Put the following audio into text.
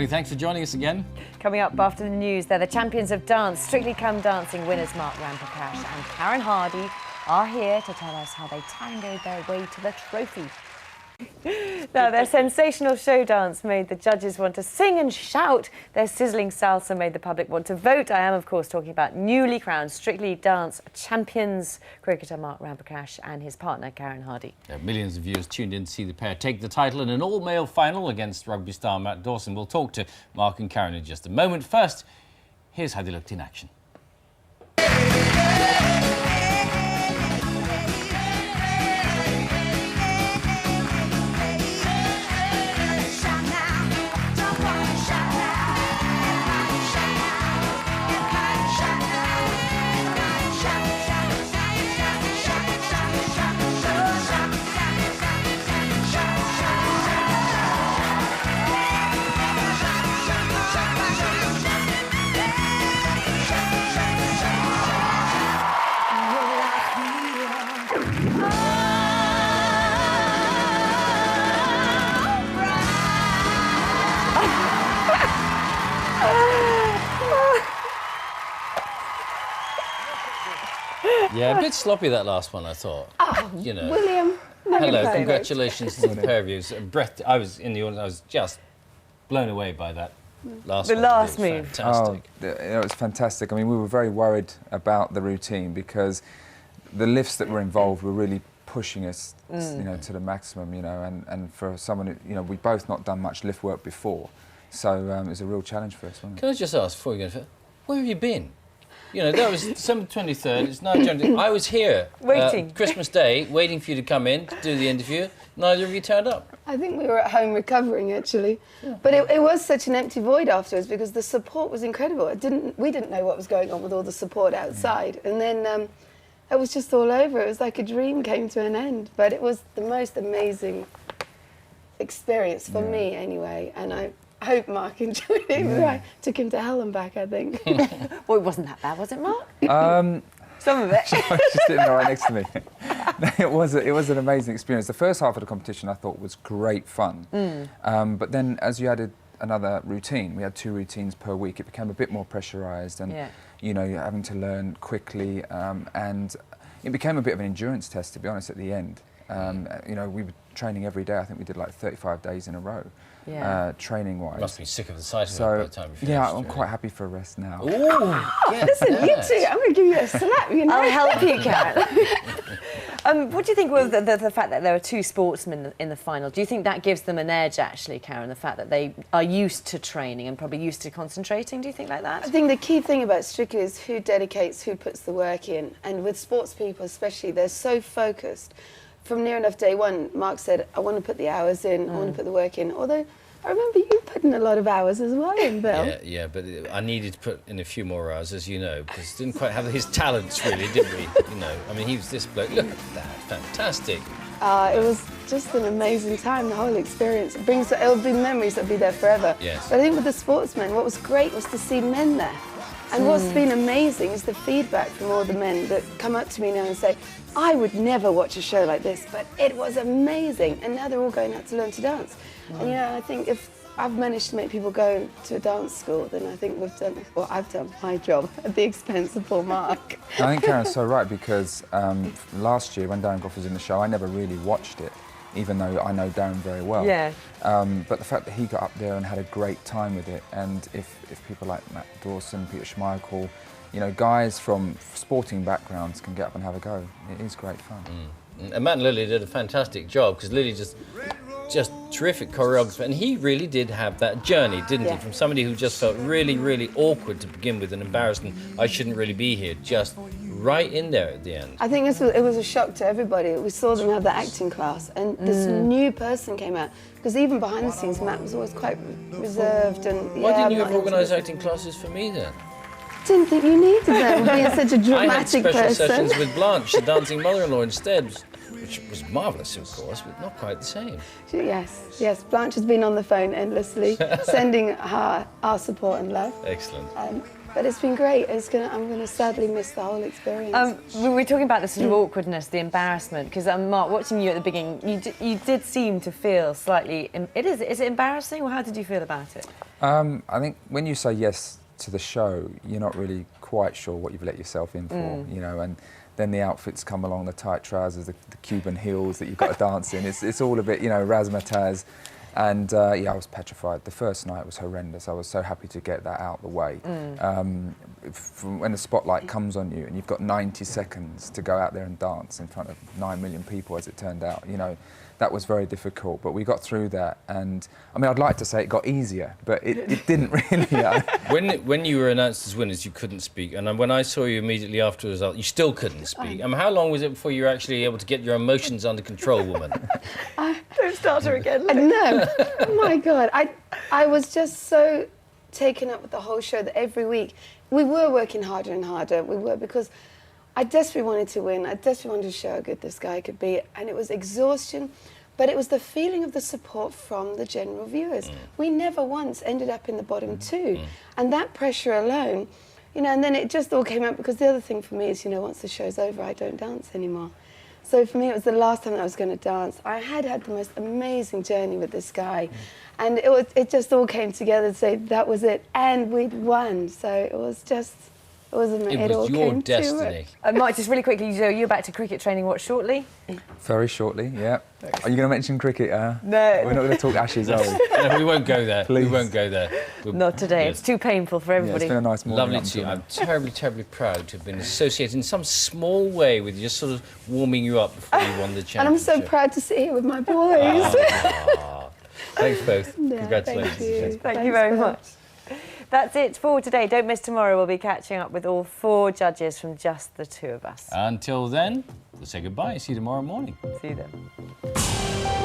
morning, thanks for joining us again. Coming up after the news, they're the champions of dance. Strictly Come Dancing winners Mark Ramprakash and Karen Hardy are here to tell us how they tangoed their way to the trophy. Now, their sensational show dance made the judges want to sing and shout. Their sizzling salsa made the public want to vote. I am, of course, talking about newly crowned Strictly Dance champions, cricketer Mark Ramprakash and his partner Karen Hardy. Millions of viewers tuned in to see the pair take the title in an all-male final against rugby star Matt Dawson. We'll talk to Mark and Karen in just a moment. First, here's how they looked in action. Yeah, a bit sloppy that last one, I thought. Oh, you know. William. Hello, congratulations to the pair of you. I was in the audience. I was just blown away by that last one. The last move. Fantastic. Oh, it was fantastic. I mean, we were very worried about the routine because the lifts that were involved were really pushing us, you know, to the maximum. You know, and for someone who, you know, we both not done much lift work before, so it was a real challenge for us. Wasn't it? Can I just ask before you go, where have you been? You know, that was December 23rd, it's now January. I was here, waiting. Christmas Day, waiting for you to come in to do the interview. Neither of you turned up. I think we were at home recovering, actually. Yeah. But it was such an empty void afterwards because the support was incredible. We didn't know what was going on with all the support outside. And then it was just all over. It was like a dream came to an end. But it was the most amazing experience for me, anyway. And I hope Mark enjoyed it. I took him to hell and back, I think. Well, it wasn't that bad, was it, Mark? Some of it. She's sitting right next to me. No, it was an amazing experience. The first half of the competition I thought was great fun. But then as you added another routine, we had 2 routines per week, it became a bit more pressurised and, you know, you're having to learn quickly and it became a bit of an endurance test, to be honest, at the end. You know, we were training every day. I think we did like 35 days in a row. Training-wise. Must be sick of the sight of it by the time you finished. Yeah, I'm quite happy for a rest now. Ooh, listen, you two, I'm going to give you a slap, you know. I'll help you, Karen. What do you think with the fact that there are 2 sportsmen in the final? Do you think that gives them an edge, actually, Karen, the fact that they are used to training and probably used to concentrating? Do you think like that? I think the key thing about Strictly is who dedicates, who puts the work in. And with sports people especially, they're so focused. From near enough day one, Mark said, I want to put the hours in, I want to put the work in. Although, I remember you put in a lot of hours as well, Bill. Yeah, but I needed to put in a few more hours, as you know, because didn't quite have his talents, really, did we? You know, I mean, he was this bloke. Look at that, fantastic. It was just an amazing time, the whole experience. It'll be memories that'll be there forever. Yes. But I think with the sportsmen, what was great was to see men there. And what's been amazing is the feedback from all the men that come up to me now and say, I would never watch a show like this, but it was amazing. And now they're all going out to learn to dance. And you know, I think if I've managed to make people go to a dance school, then I think I've done my job at the expense of poor Mark. I think Karen's so right because last year when Darren Goff was in the show, I never really watched it, even though I know Darren very well. Yeah. But the fact that he got up there and had a great time with it, and if people like Matt Dawson, Peter Schmeichel, you know, guys from sporting backgrounds can get up and have a go, it is great fun. And Matt and Lily did a fantastic job because Lily just terrific choreographer, and he really did have that journey, didn't he? From somebody who just felt really, really awkward to begin with and embarrassed and I shouldn't really be here, just right in there at the end. I think it was a shock to everybody. We saw them have the acting class and this new person came out, because even behind the scenes Matt was always quite reserved and Why didn't you have organised acting classes for me then? Didn't think you needed them, being such a dramatic person. I had special sessions with Blanche, the dancing mother-in-law, instead, which was marvellous, of course, but not quite the same. Yes. Blanche has been on the phone endlessly, sending her our support and love. Excellent. But it's been great. I'm going to sadly miss the whole experience. We were talking about the sort of awkwardness, the embarrassment, because Mark, watching you at the beginning, you did seem to feel slightly... Is it embarrassing, or how did you feel about it? I think when you say yes to the show, you're not really quite sure what you've let yourself in for, you know, and then the outfits come along, the tight trousers, the Cuban heels that you've got to dance in. It's all a bit, you know, razzmatazz. And yeah, I was petrified. The first night was horrendous. I was so happy to get that out of the way. From when the spotlight comes on you and you've got 90 seconds to go out there and dance in front of 9 million people, as it turned out, you know, that was very difficult. But we got through that. And I mean, I'd like to say it got easier, but it didn't really. When you were announced as winners, you couldn't speak. And when I saw you immediately after the result, you still couldn't speak. How long was it before you were actually able to get your emotions under control, woman? Don't start her again. No, oh my God. I was just so taken up with the whole show that every week we were working harder and harder. We were, because I desperately wanted to win. I desperately wanted to show how good this guy could be. And it was exhaustion, but it was the feeling of the support from the general viewers. We never once ended up in the bottom two. And that pressure alone, you know, and then it just all came out, because the other thing for me is, you know, once the show's over, I don't dance anymore. So for me, it was the last time that I was going to dance. I had the most amazing journey with this guy. And it just all came together to say that was it. And we'd won. So it was just... It was your destiny. Mike, just really quickly, so you're back to cricket training, what, shortly? Very shortly, yeah. Are you going to mention cricket? No. We're not going to talk Ashes, are we? No, we won't go there. Please. We won't go there. Not today. It's too painful for everybody. Yeah, it's been a nice morning. Lovely to you. I'm terribly, terribly proud to have been associated in some small way with you, just sort of warming you up before you won the championship. And I'm so proud to sit here with my boys. Thanks both. Yeah, Congratulations. Thank you very much. That's it for today. Don't miss tomorrow. We'll be catching up with all 4 judges from just the 2 of us. Until then, we'll say goodbye. See you tomorrow morning. See you then.